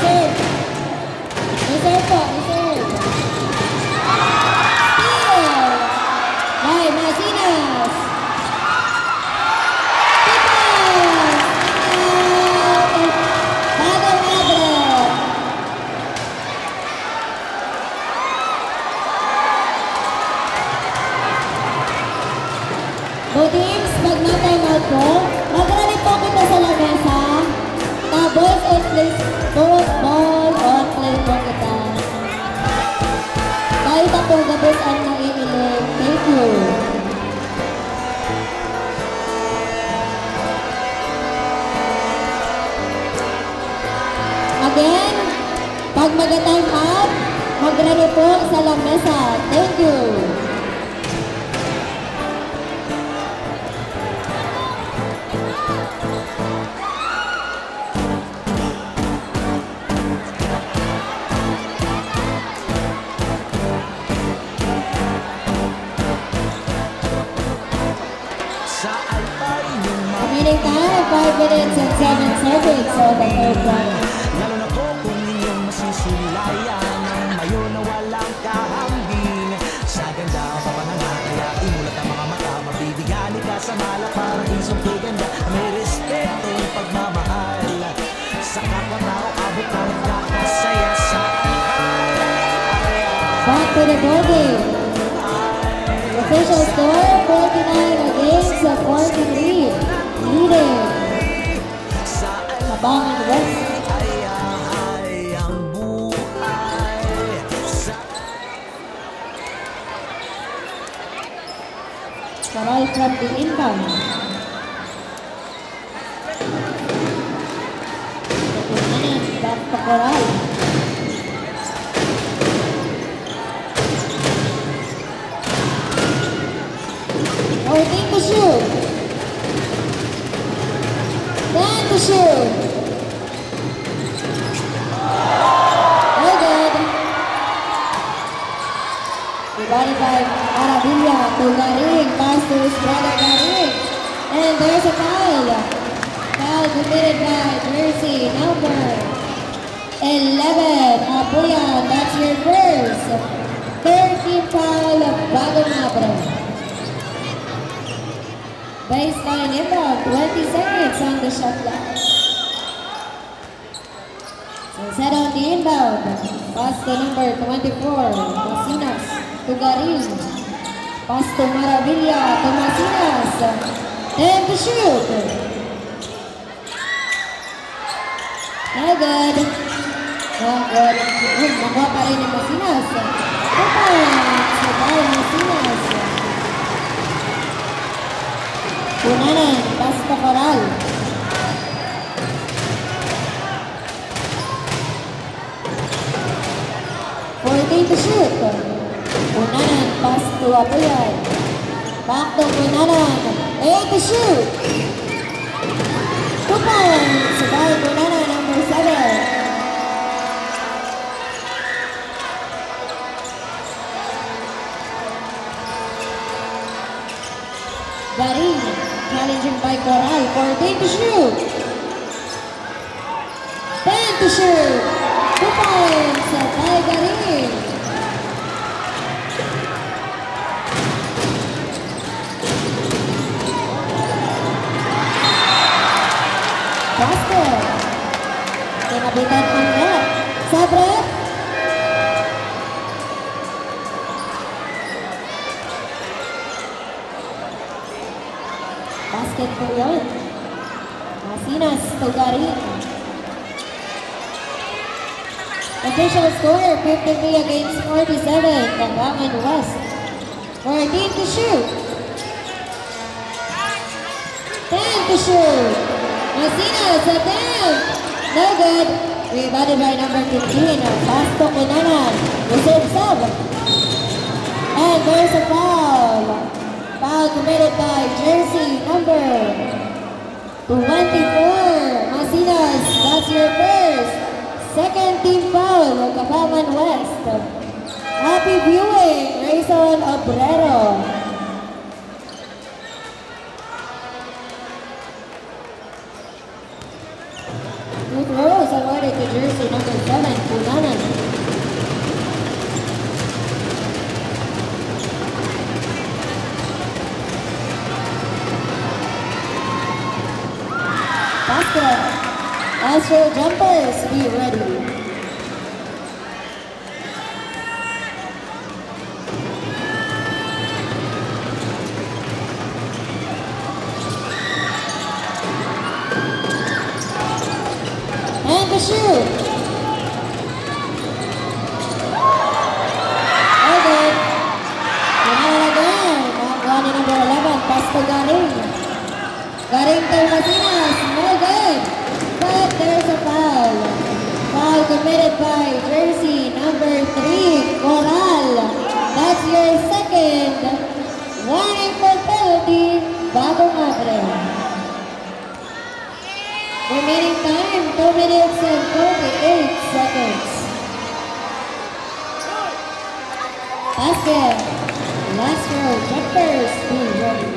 reserve. Reserve po, reserve. Steal. By Masinas. Tipas. Bagong Madre. Both teams, pag na-time out po, mag-rally po kita sa lamesa. Balls on place, both ball on play po kita. Kahit ako gabos ang naiilig. Thank you. Again, pag mag-time out, mag-rally po sa lamesa. Thank you. Remaining time, 5 minutes and 7 seconds on the third round. Lalo na po kung inyong masisilayan ang mayo na walang kahambing. Sa ganda pa pa na nga, kaya imulat ang mga mata. Mabibigyan ka sa mala para isang kaganda. May respetong pagmamahal sa kapwa-tao, abot ang kakasaya sa Back to the body. Official score, 49 against 43. Leading. Kabangan West. Coral from the inbound. Ketuhanan, back to Coral. Waiting to shoot. Then to shoot. Very good. Divided by Maravilla to Garing. Pass to his brother Garing. And there's a foul. Foul committed by jersey number 11. Apuyan, that's your first. 13 foul of Bagong Madre. Baseline inbound, 20 seconds on the shot clock. So set on the inbound. Pass to number 24, Masinas to Garin. Pass to Maravilla to Masinas. And to shoot. No good. No good. Nakuha pa rin ni Masinas. 2 points by Masinas. Unanan, pass to Coral. To shoot. Unanan, pass to Apuyan. Back to Unanan. 8 to shoot. 2 points by Unanan, number 7. Garin, challenging by Coral. 14 to shoot. 10 to shoot. 2 points by Garin. Basket. Kinabitan ang net. Sabre. Basket po yun. Masinas to Garin. Official score, 53 against 47. Kabangan West. 14 to shoot. 10 to shoot. Masinas attempt. No good. Rebounded by number 15. Pass to Unanan. Reserve sub. And there's a foul. Foul committed by jersey number 24. Masinas, that's your first. Second team foul of Kabangan West. Happy viewing, Rayson Obrero. Two throws awarded to jersey number 7, Punanan. Basket. Astro Jumpers, be ready. And the shoot. Okay. Punanan again. Nakakuha ni number 11, Pasto Garing. Garing Masinas, no good. But there's a foul. Foul committed by jersey number 3, Coral. That's your second warning for penalty. Bagong abre. Remaining time, 2 minutes and 48 seconds. Basket. Last row, jumpers, be ready.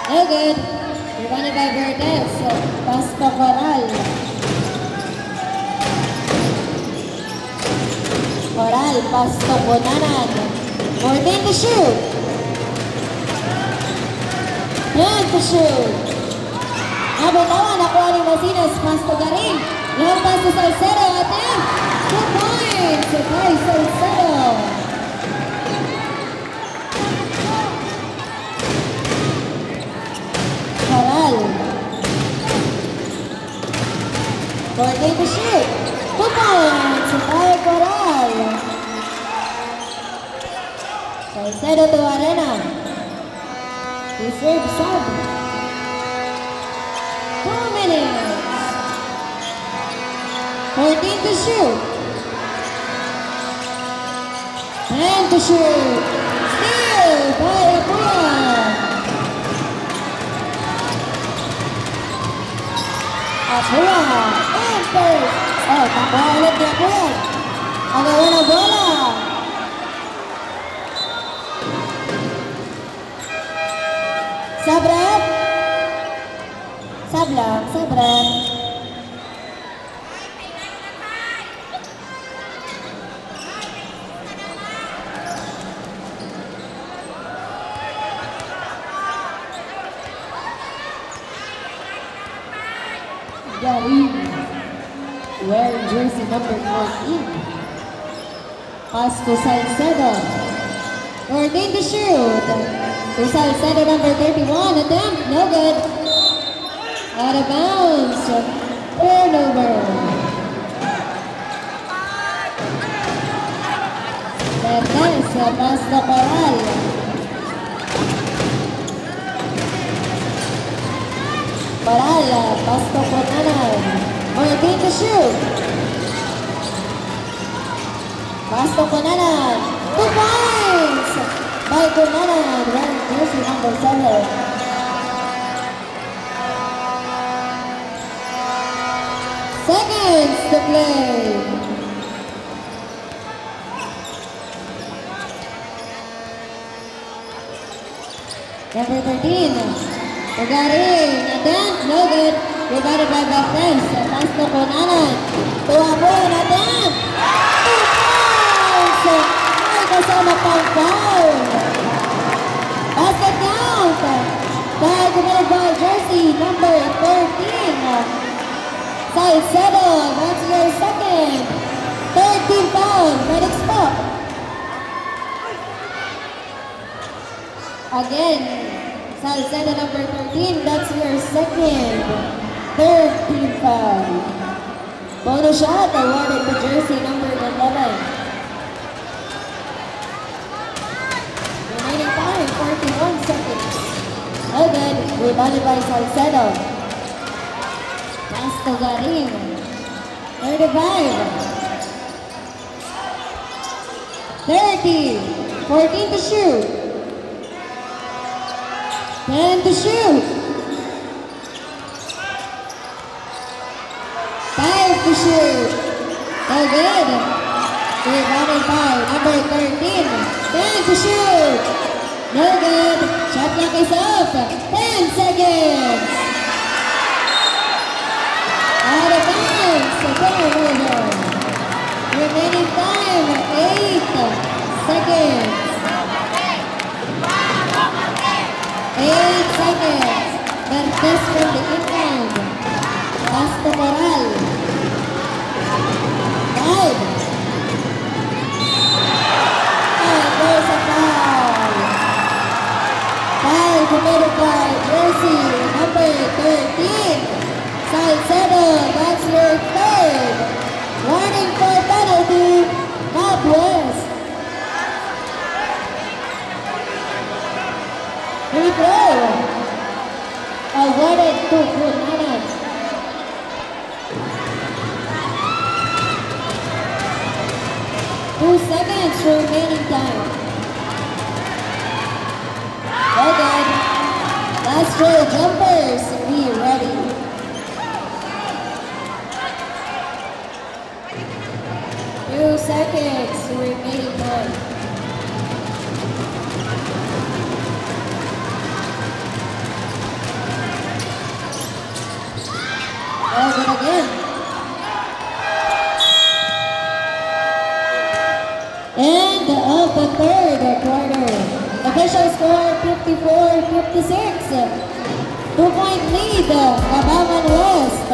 No good. Rebounded by Verdes. Pasto Coral. Coral, Pasto Punanan. 14 to shoot. 10 to shoot. Nabutawan, nakuha ni Masinas, Pasto Garing. Long pass to Salcedo. Attempt. 2 points by Salcedo. Coral. 14 to shoot. 2 points by Coral. Salcedo to Arena. Reserve sub. 2 minutes. 14 to shoot. 10 to shoot. Steal by Apuya. Apuya. And first. Oh, takuha ulit ni Apuya. Agawa na bola. Sabrat. Sablang, sabrat. Garing, wearing jersey number 14. Pass to Salcedo. 14 to shoot. To Salcedo number 31. Attempt, no good. Out of bounds. Turnover. Verdes, pass to Coral. Coral, pass to Punanan. 14 to shoot. Pass to Punanan. 2 points by Punanan, wearing jersey number 7. Seconds to play. Number 13, Garing, attempt, no good. Rebounded by Verdes. Pass to Punanan. To Apuya, attempt. 2 points. Ay, kasama pang foul. Basket count. Foul committed by jersey number 13. Salcedo, that's your second. 13 foul. Medics stop. Again, Salcedo number 13, that's your second. 13 foul. Bonus shot awarded to jersey number 11. Remaining time, 41 seconds. Oh good, rebounded by Salcedo. Pass to Garing. 35. 30. 14 to shoot. 10 to shoot. 5 to shoot. No good. Rebounded by number 13. 10 to shoot. No good. Shot clock is up. 10 seconds. Out of bounds. Turnover. Remaining time, 8 seconds. 8 seconds. Bertes from the inbound. Pass to Coral. 5. And there's a foul. Foul committed by jersey number 13. Salcedo, that's your third. Warning for penalty, Bob West. Free throw. Awarded to Cunanan. Two seconds remaining time. Well done. Last row jumpers, be ready. Two seconds remaining time. Oh, good again. End of the third quarter. Official score 54-56. 2-point lead, Cabangan West.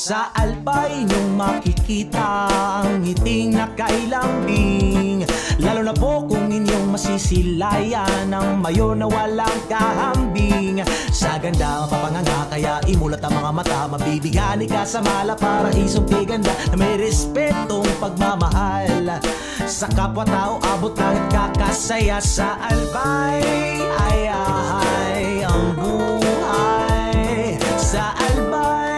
Sa albay niyong makikita ang ngiting nakailambing, lalo na po kung inyong masisilayan ang mayo na walang kahambing. Sa ganda mapapanganga kaya imulat ang mga mata, mabibigani ka sa mala para isong tiganda na may respetong pagmamahal. Sa kapwa-tao abot langit kakasaya sa albay. Ay ay ang buhay sa albay.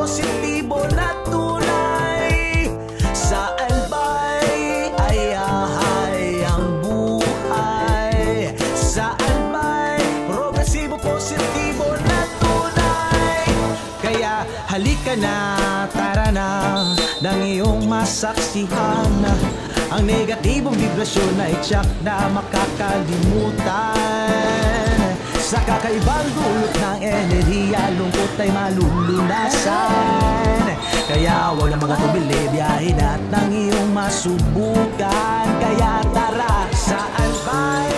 Positibo na tunay sa albay. Ay ahay ang buhay sa albay. Progresibo, positibo na tunay. Kaya halika na, tara na, nang iyong masaksihan ang negatibong vibrasyon na itsak na makakalimutan. Sa kakaibang dulot ng enerhiya, lungkot ay malulunasan. Kaya huwag ang mga tubili, biyahin at nang iyong masubukan. Kaya tara sa albay.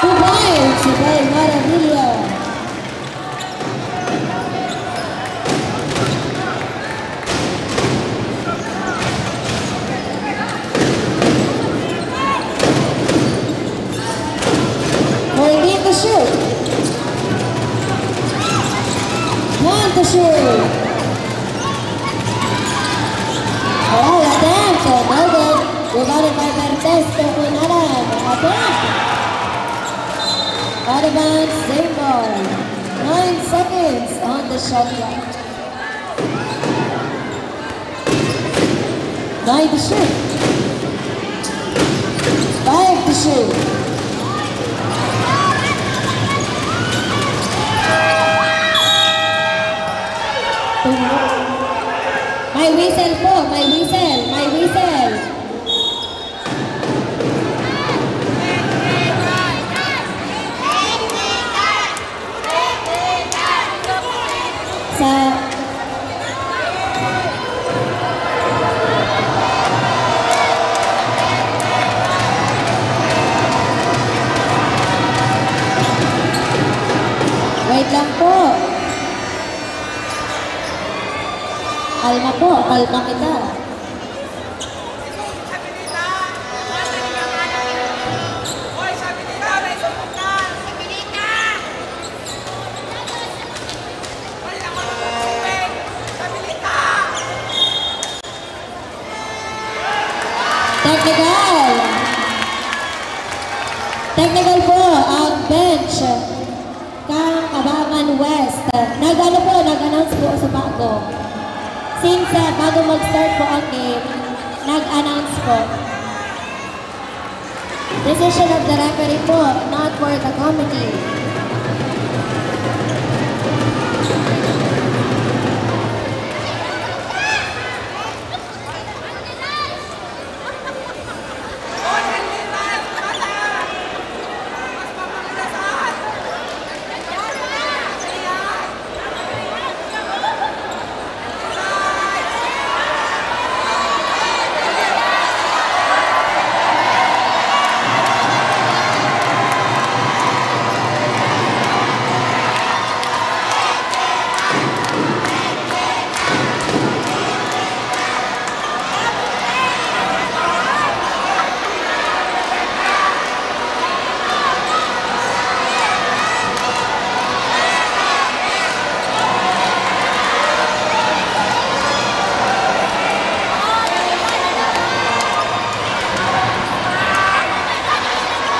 Points by Maravilla. To shoot. One to shoot. Oh, attempt. No good. Rebounded by Bertes to Cunanan. Attempt. Out of bounds, same ball. 9 seconds on the shot clock. 9 to shoot. 5 to shoot. My whistle po, my whistle, my whistle. Sa Wait lang po. Kalma po, kalma kita. Technical! Technical po ang bench kang Abangan West. Nag-announce po sa bago. Since bago mag-start po ang game, nag-announce po. Decision of the referee po, not for the committee.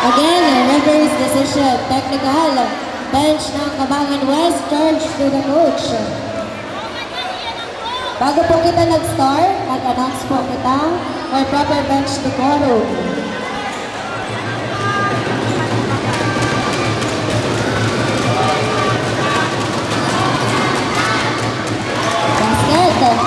Again, referee's decision, technical, bench ng Abangan West, charge to the coach. Bago po kita nag-start, mag-announce po kita for proper bench decorum. Basket.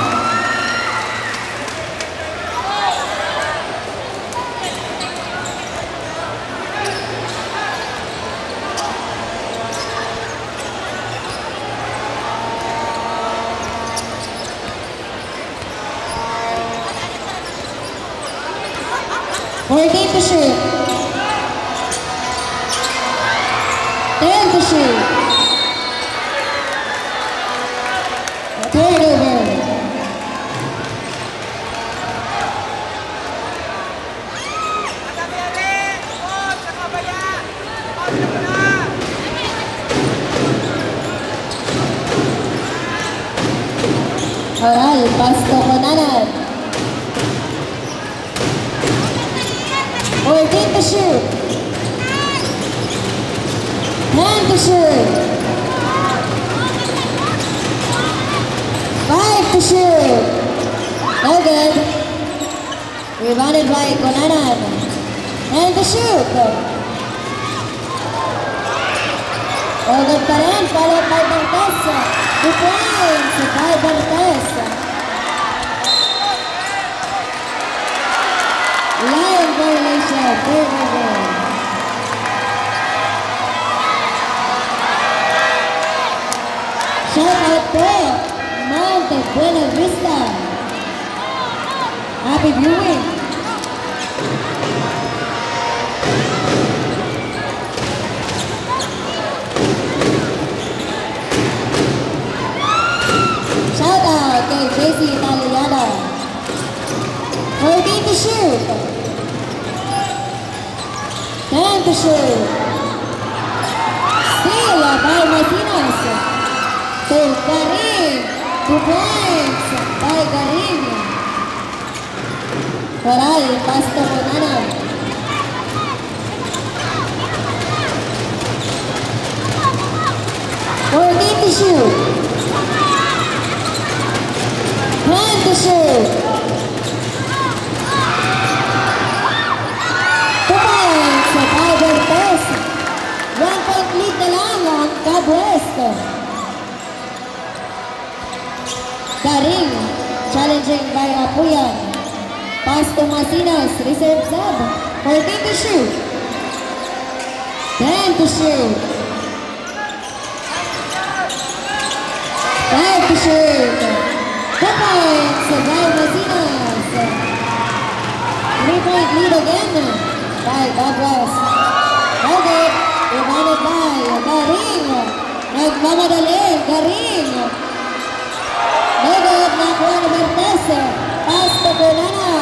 Fourteen to shoot. 10 to shoot. Turnover. Oral, Pasto Conanan. 14 to shoot. 10 to shoot. 5 to shoot. No good. Rebounded by Conanan. 10 to shoot. No good pa rin. Followed by Bartes. 2 points by Bartes. Line violation, turnover. Shout out po, Mount Buena Vista. Happy viewing. Shout out kay JC Italiano. 14 to shoot. 10 to shoot. Steal by Martinez. To Karim. 2 points by Karim. Coral, Pasto Conanan. To shoot. 10 to shoot. 2 points by Bartes. 1 point lead na lang ang Cab West. Karing, challenging by Apuyan. Pass to Masinas, reserve sub. 14 to shoot. 10 to shoot. 5 to shoot. 2 points by Masinas. 3-point lead again by Cab West. Okay, rebounded by Karing. Nagma Garing. No good. Nakuha ni Martes. Pass to Kunana.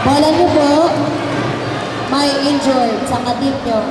Bola niyo po, may injured sa kadip niyo.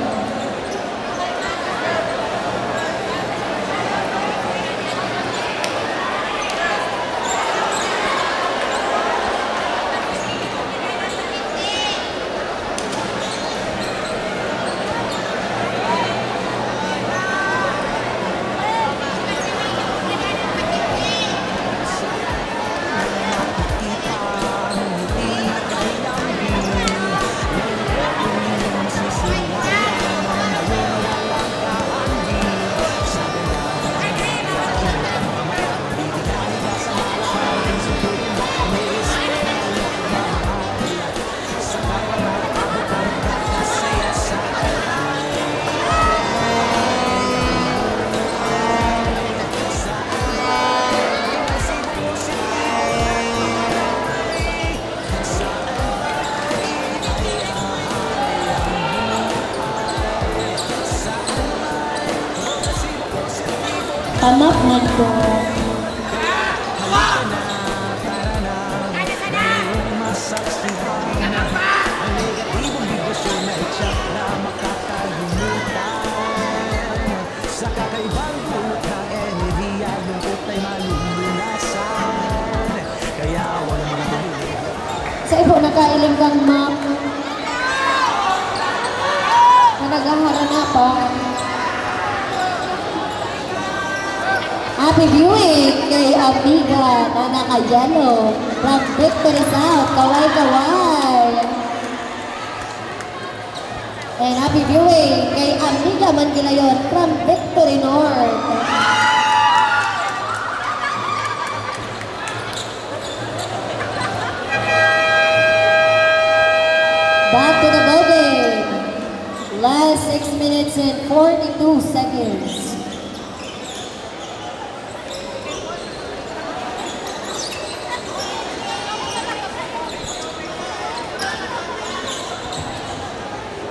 Tamak man po. Sa kakaibang dulot ng enerhiya, lungkot ay malulunasan. Kaya walang mga tumulong. Sa ibo nakailing kang map. Na naghaharana pa. Happy viewing kay Amiga na naka-yellow from Victory South, kaway-kaway. And happy viewing kay Amiga Mangilayon from Victory North. Back to the ball game. Last 6 minutes and 42 seconds.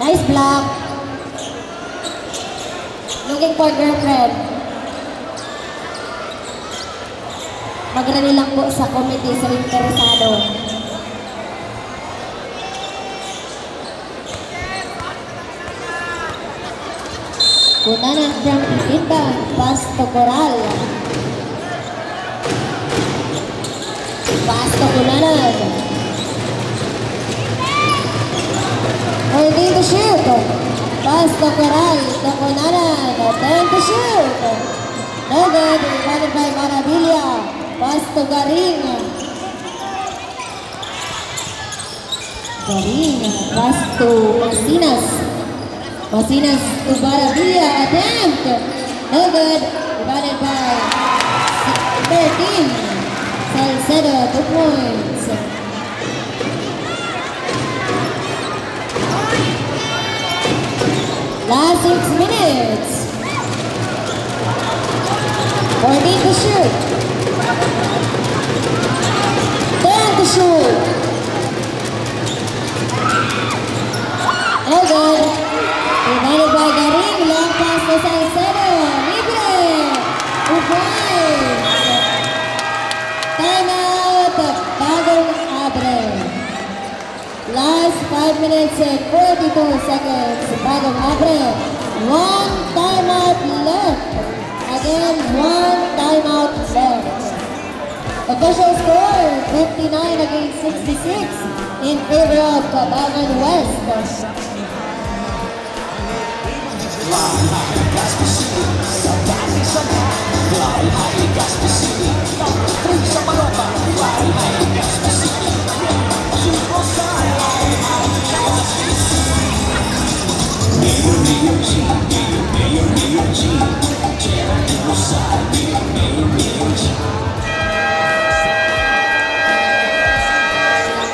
Nice block. Looking for girlfriend. Magrani lang po sa committee sa interesado. Kunanan from inbound. Pass to Coral. Pass to Kunanan. Holding to shoot. Pass to Coral. To Kunanan. Time to shoot. No good. Rebounded by Maravilla. Pass to Garing. Garing. Pass to Masinas. Masinas to Maravilla. Attempt. No good. Rebounded by 13. Salcedo. 2 points. Last 6 minutes. 14 to shoot. 10 to shoot. No good. Rebounded by Garing. Long pass to Salcedo. Libre. 2 points. Timeout. Bagong Abre. Last 5 minutes and 42 seconds. Bagong Abre. 1 timeout left. Again, 1 timeout left. Official score, 59 against 66 in favor of Cabangan West.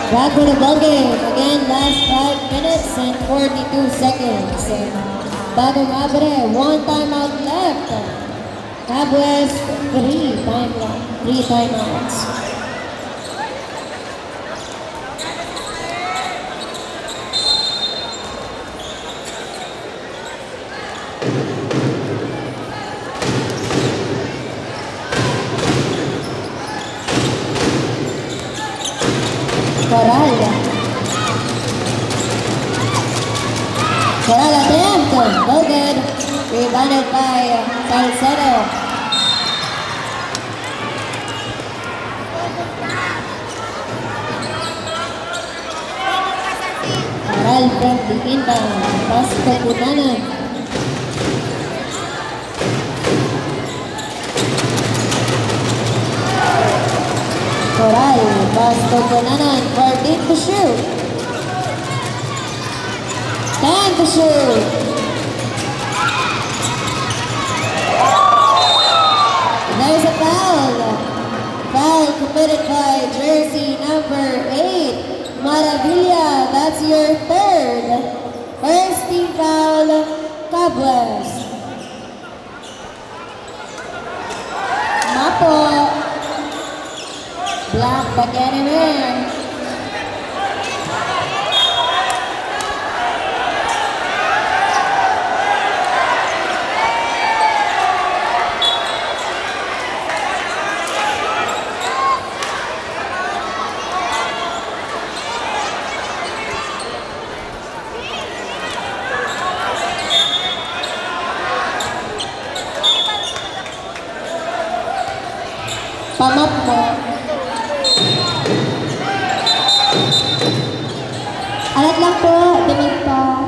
Back to the ball game. Again, last 5 minutes and 42 seconds. Bagong Abre, 1 timeout left. Cab West, 3 timeouts. Coral. Coral attempt, no good. Rebounded by Salcedo. Coral from the inbound, pass to Punanan. Coral, pass to Punanan, 14 to shoot. 10 to shoot. There's a foul. Foul committed by jersey number 8, Maravilla. That's your third. First team foul, Cowboys. Mapo. Black back anywhere. Pamap mo. Alat lang po, dumig pa.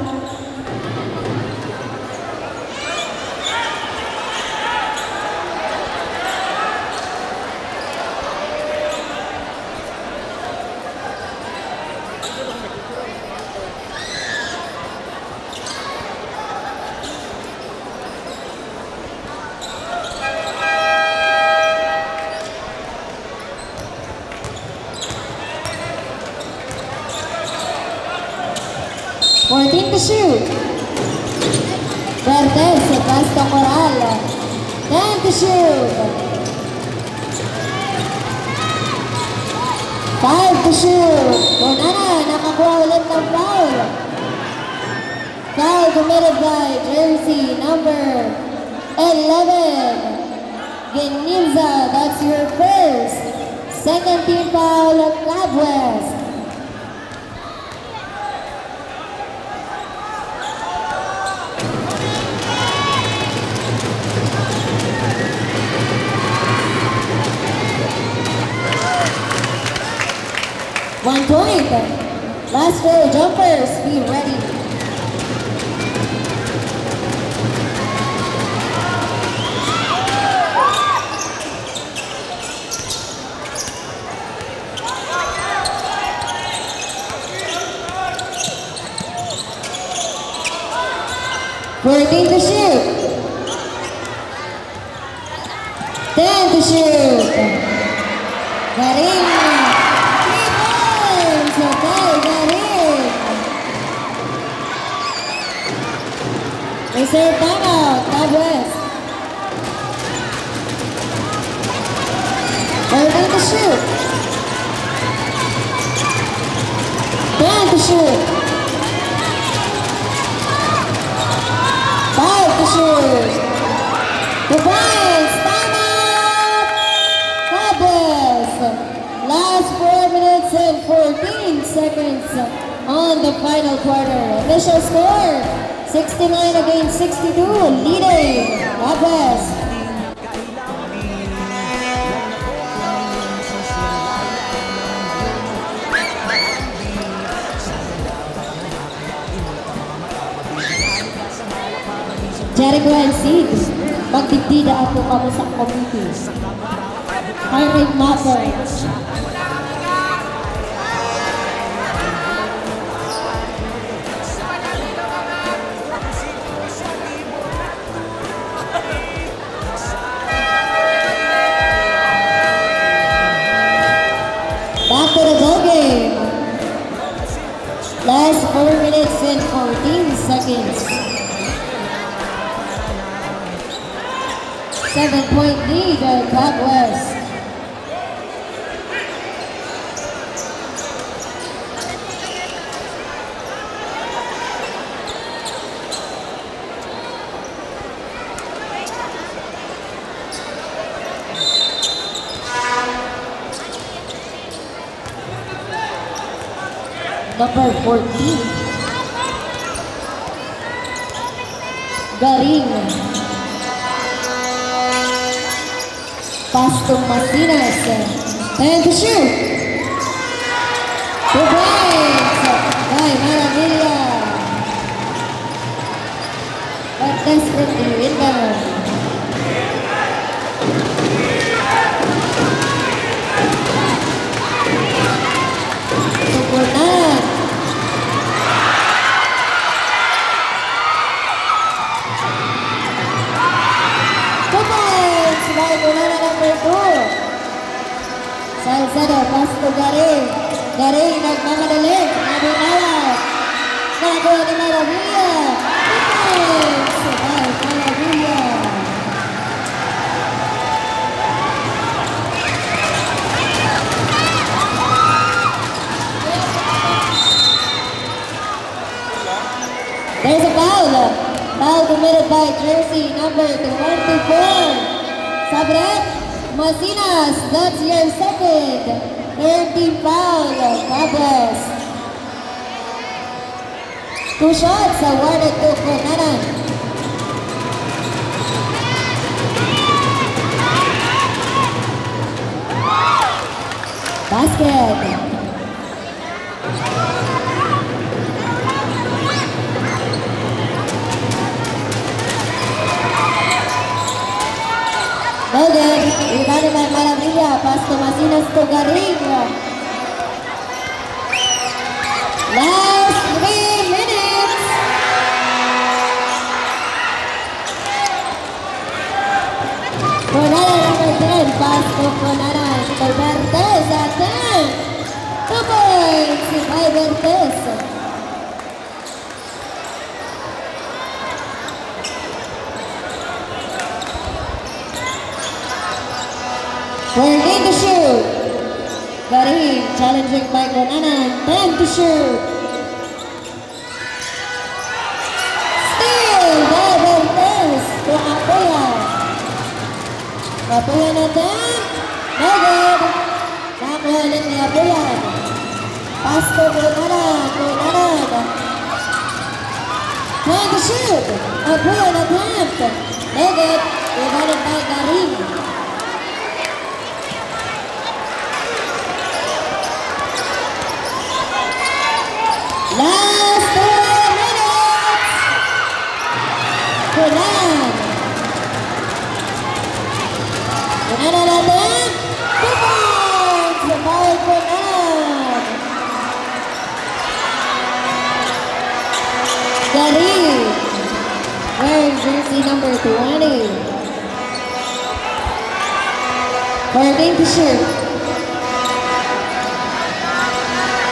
To shoot. Verdes, pass to Coral. 10 to shoot. 5 to shoot. Punana, nakakuha ulit ng foul. Foul committed by jersey number 11, Genilza. That's your first. Second team foul, Club West. One point. Last row jumpers, be ready. Fourteen to shoot. 10 to shoot. Garing. Reserve timeout, Club West. 14 to shoot. 10 to shoot. 5 to shoot. Defiance, timeout, Club West. Last 4 minutes and 14 seconds on the final quarter. Initial score, 69 against 62, leading Club West. Jericho and Sid, magdibdida ako kamo sa committee. Hiring matters. Back to the ball game. Last 4 minutes and 14 seconds. 7-point lead, Club West. number 14. Garing. Pastong Masinas. And to shoot. 2 points by Maravilla. But desperately inbound. Sukunan. By Gunana number 2. Salcedo, pass to Garing. Garing, nagmamadali. Nabinawat. Nagawa ni Maravilla. Points by Maravilla. There's a foul. Foul committed by jersey number 24. Sabret Masinas, that's your second. 13 foul, Cabres. 2 shots awarded to Conanan. Basket. No good. Rebounded by Maravilla. Pass to Masinas to Garing. Last 3 minutes. Conana number 10. Pass to Conana. To Bertes at 10. 2 points by Bertes. Working to shoot. Garing challenging by Conanan. 10 to shoot. Steal by Bertes to Apoya. Apoya na 10. No good. Nakuha ulit ni Apoya. Pass to Conanan. Conanan. 10 to shoot. Apoya na 10. No good. Rebounded by Garing. Last 2 minutes. Conanan. Conanan natin. 2 points by Conanan. Garing. Wearing jersey number 20. 14 to shoot.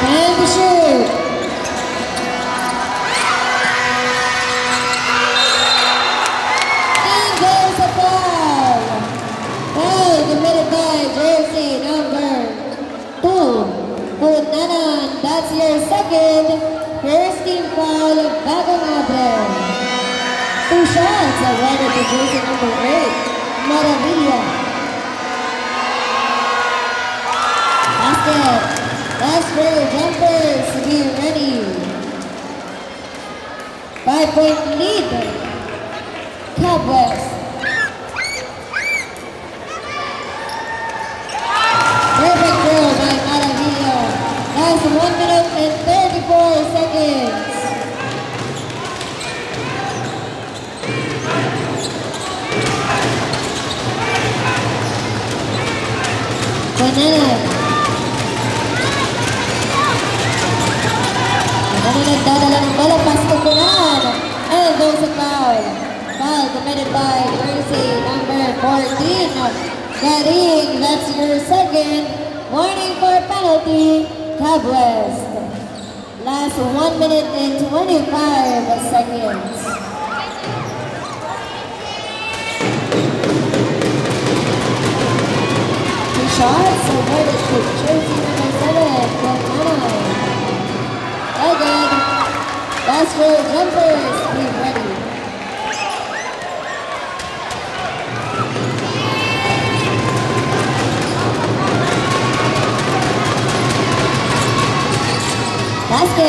10 to shoot. Committed by jersey number 2. Conanan, that's your second. First team foul, Bagong Abreu. 2 shots awarded to jersey number 8, Maravilla. Basket. Last row jumpers, be ready. 5-point lead. Cowboys. Perfect throw by Maravilla. That's 1 minute and 34 seconds. Conanan. Conanan nagdadala ng bola. Pass to Conanan. And there's a foul. Foul committed by jersey number 14. Garing, that's your second. Warning for penalty, Cabres. Last 1 minute and 25 seconds. Two shots awarded to jersey number 7, Conanan. Again, last row jumpers, be ready. Basket.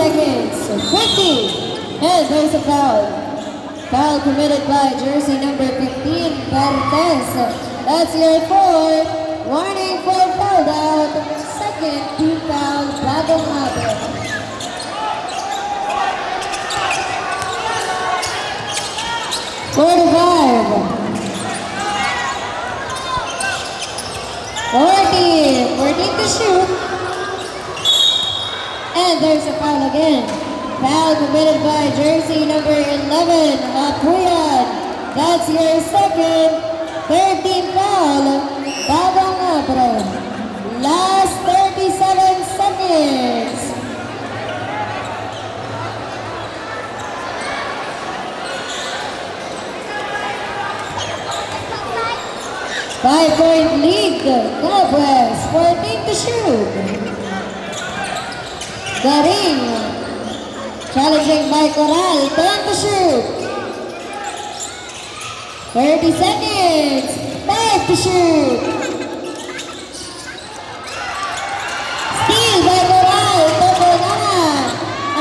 seconds. 50. And there's a foul. Foul committed by jersey number 15, Cortez. That's your 4. Warning for foul out. Second team foul, Bagong Abra. Forty-five. 14 to shoot. And there's a foul again. Foul committed by jersey number 11, Apuyan. That's your second. 13 foul, Bagong Abra. Last 37 seconds. Five-point lead, Cobwest, 14 to shoot. Garing, challenging by Coral, 10 to shoot. 30 seconds, 5 to shoot. Steal by Coral, Topo naman.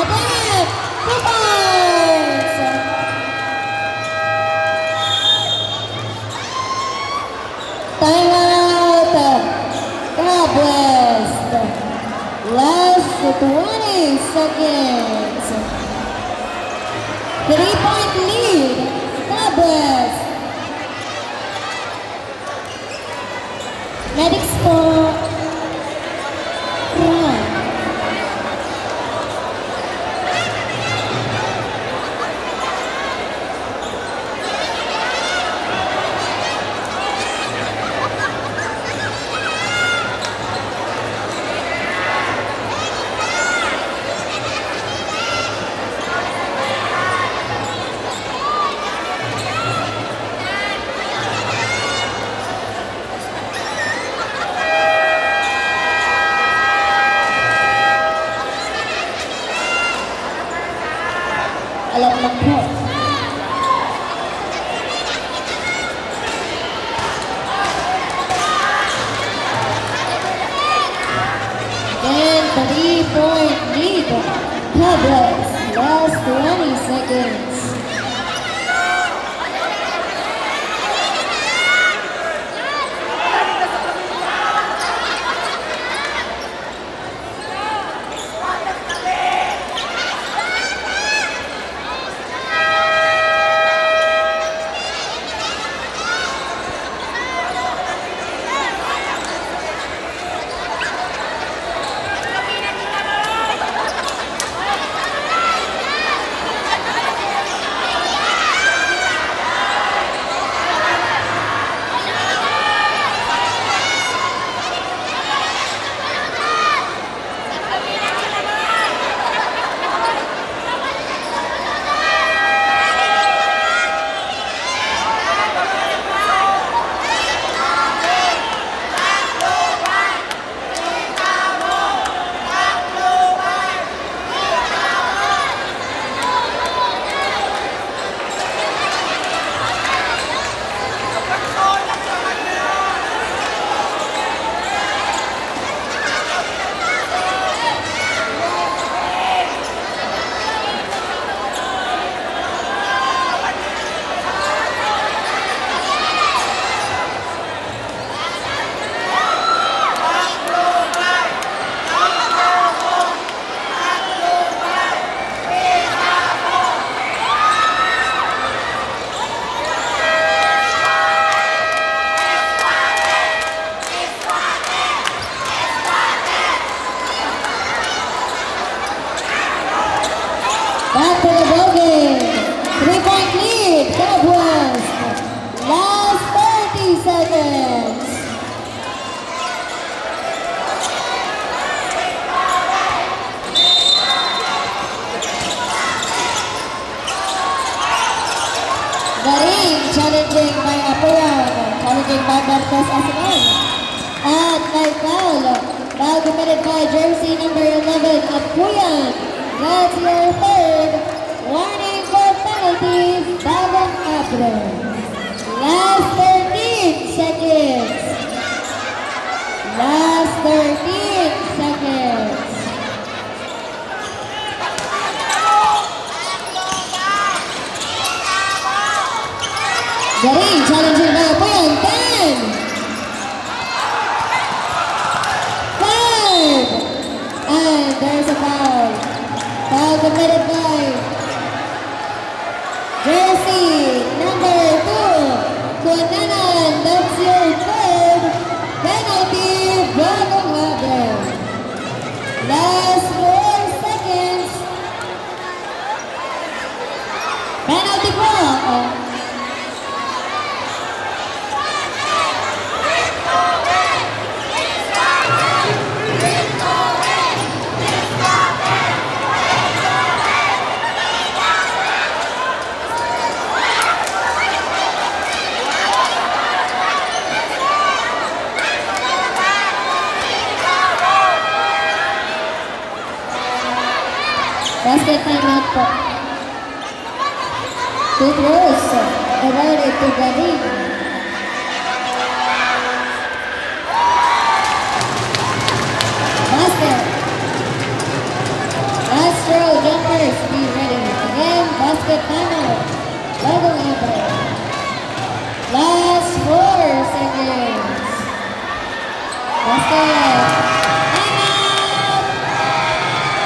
Again, 2 points. Time out, Cobwest. Last 20 seconds. 3-point lead, Cobwest. Medics for run. Alam lang po. And 3-point lead, Cobwest. Last 20 seconds. Back to the ball game. 3-point lead, Cobwest. Last 30 seconds. Garing, challenging by Apuyan. Challenging by Bartos as well. At by foul. Foul committed by jersey number 11, Apuyan. That's your third. Warning for penalty, Bagong Abra. Last 13 seconds. Last 13 seconds. Garing, challenging by po yan. 10. 5. And there's a foul. Foul committed by jersey number 2, Kunanan. That's your third penalty. Bagong Abre. Last 4 seconds. Penalty po. Basket timeout po. 2 throws awarded to Garing. Basket. Last throw, jumpers, be ready. Again, basket timeout. Bagong Abre. Last 4 seconds. Basket. Timeout.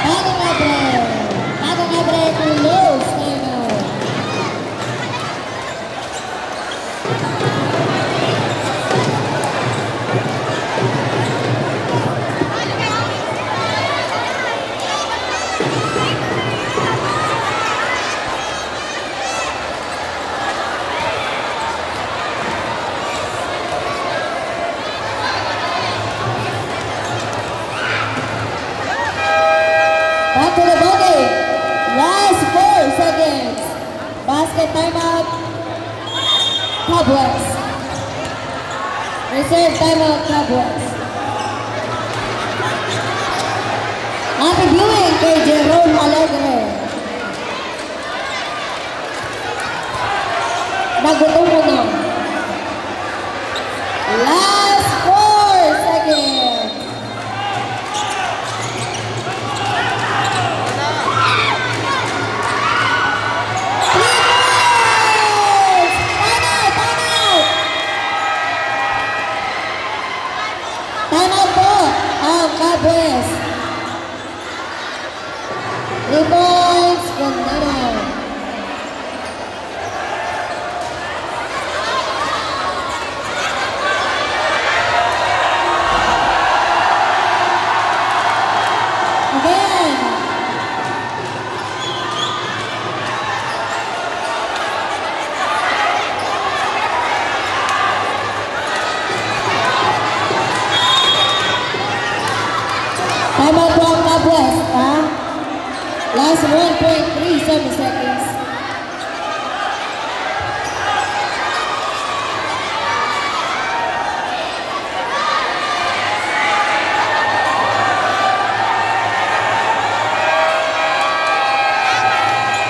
Bagong Abre. Bagong Abre to Los. Timeout. Back to the body. Last 4 seconds. Basket timeout. Cowboys. Reserve timeout, Cowboys. Happy viewing kay Jerome Alegre. Nagutom mo na. Last 4 seconds. Timeout po ang Cowboys. 3 points, Kunanan. Again. Timeout po ang Cowboys, ha? Last 1.37 seconds.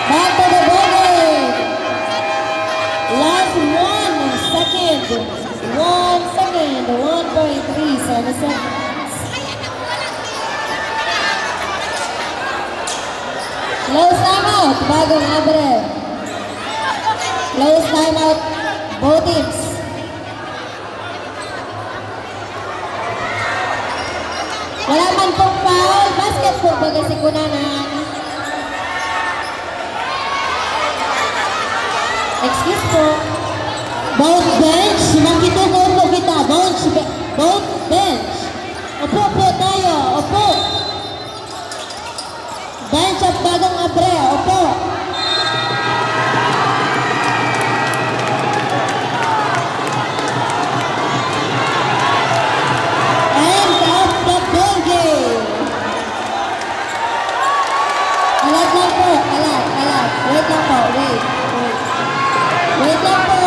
Back to the body. Last 1 second. 1 second. 1.37 seconds. Close timeout, Bagong Abre. Close timeout, both teams. Wala man pong foul, basket po baga si Kunanan. Excuse po. Both bench, makitungod po kita. Both bench. Opo po tayo, opo. Bench at Bagong Abre, opo. End of the ball game. Alat lang po, alat. Wait lang po, wait. Wait lang po.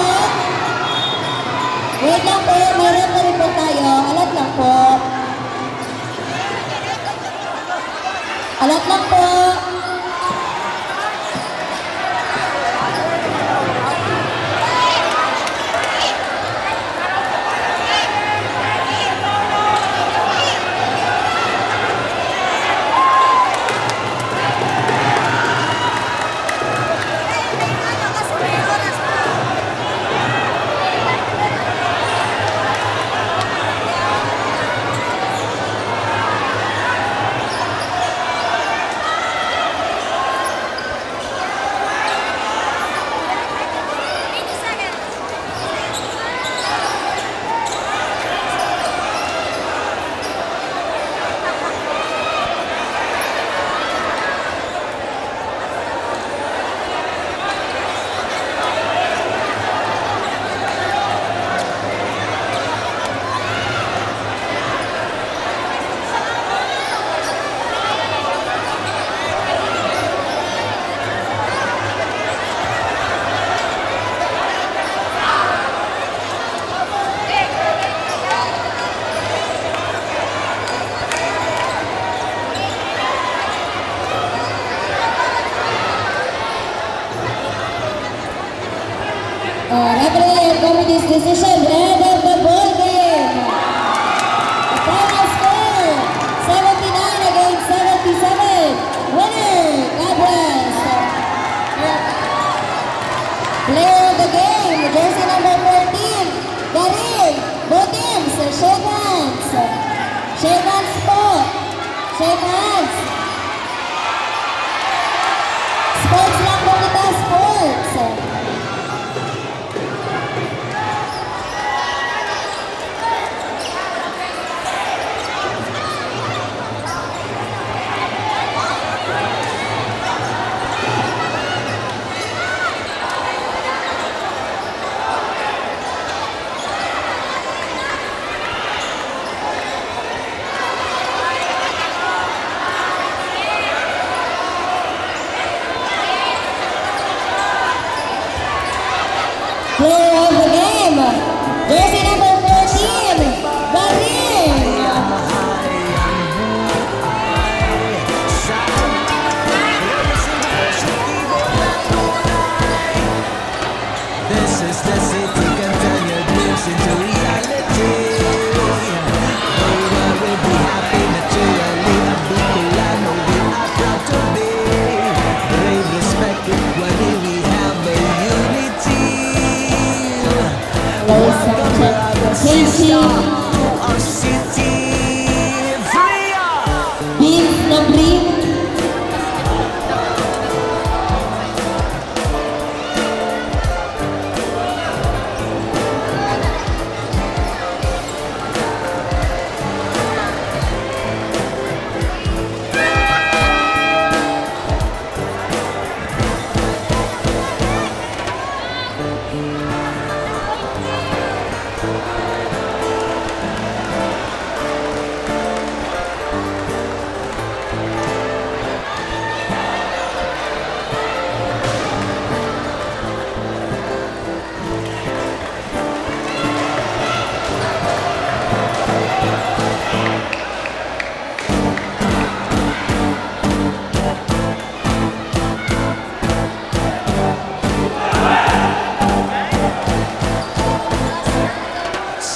Referee and committee's decision, end of the ball game. The final score, 79 against 77. Winner, God bless. Player of the game, jersey number 14, Garin. Both teams, shake hands. Shake hands po. Shake hands. Sports lang po kita, sports. Player of the game, jersey number 14, Garin. This is the city, can turn your dreams into reality. Oh, we'll be happy naturally. A people I know we are proud to be. Brave, respected, what do we have a unity? Welcome, brother, sister, to our city. Freya! Beans ng green.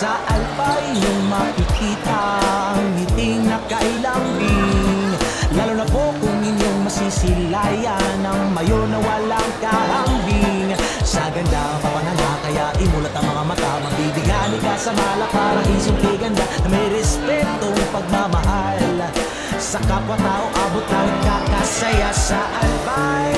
Sa alpay yung makikita ang ngiting nakailambing. Lalo na po kung inyong masisilayan ang mayo na walang kahambing. Sa ganda pa pananga kaya imulat ang mga mata. Mabibigani ka sa mala parang isang ganda na may respetong pagmamahal. Sa kapwa-tao abot ng kakasaya sa alpay.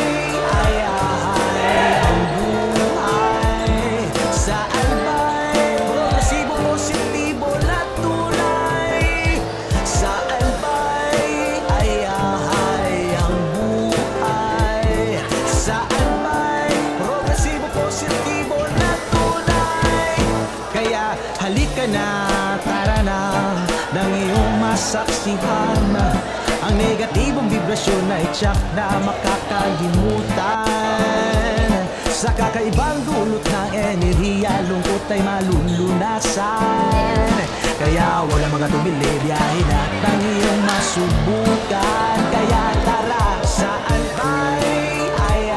Ay, ang buhay sa alpay. Progresibo, positibo na tunay. Sa alpay. Ay, ang buhay sa alpay. Progresibo, positibo na tunay. Kaya halika na, tara na, nang iyong masaksihan ang negatibong vibrasyon na itsak na makakalimutan. Sa kakaibang dulot ng enerhiya, lungkot ay malulunasan. Kaya wala mga tumili, biyahin at ang iyong masubukan. Kaya tara sa alpay. Ay,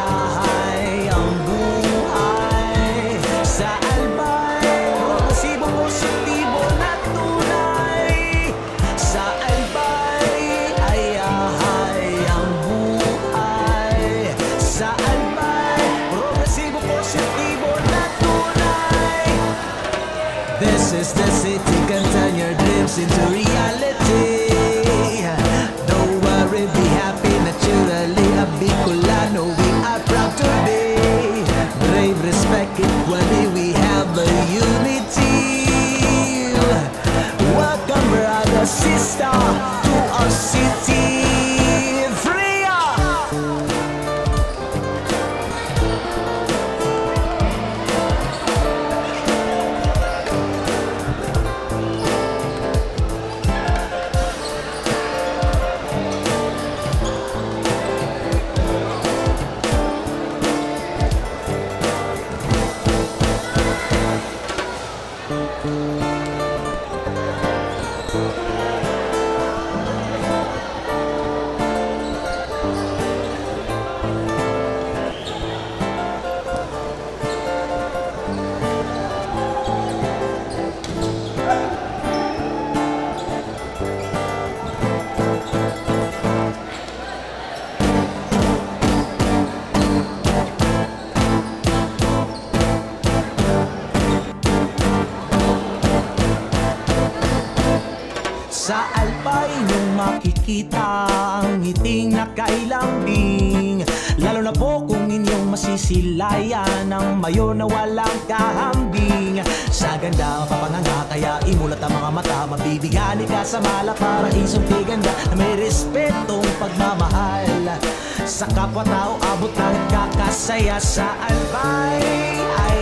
ang buhay sa alpay. Progresibo, positibo na tunay. Sa alpay. Ay, ang buhay sa alpay. Progresibo, positibo na tunay. This is the city, can turn your dreams into reality. Don't worry, be happy naturally. A Bicolano, we are proud to be. Brave, respect, equally, we have a unity. Welcome, brother, sister, to our city. Freya! Sa alpay inyong makikita ang ngiting nakailambing. Lalo na po kung inyong masisilayan ang mayo na walang kahambing. Sa ganda mapapanganga kaya imulat ang mga mata. Mabibigani ka sa mala para isong tiganda na may respetong pagmamahal. Sa kapwa-tao abot ng kakasaya sa albay.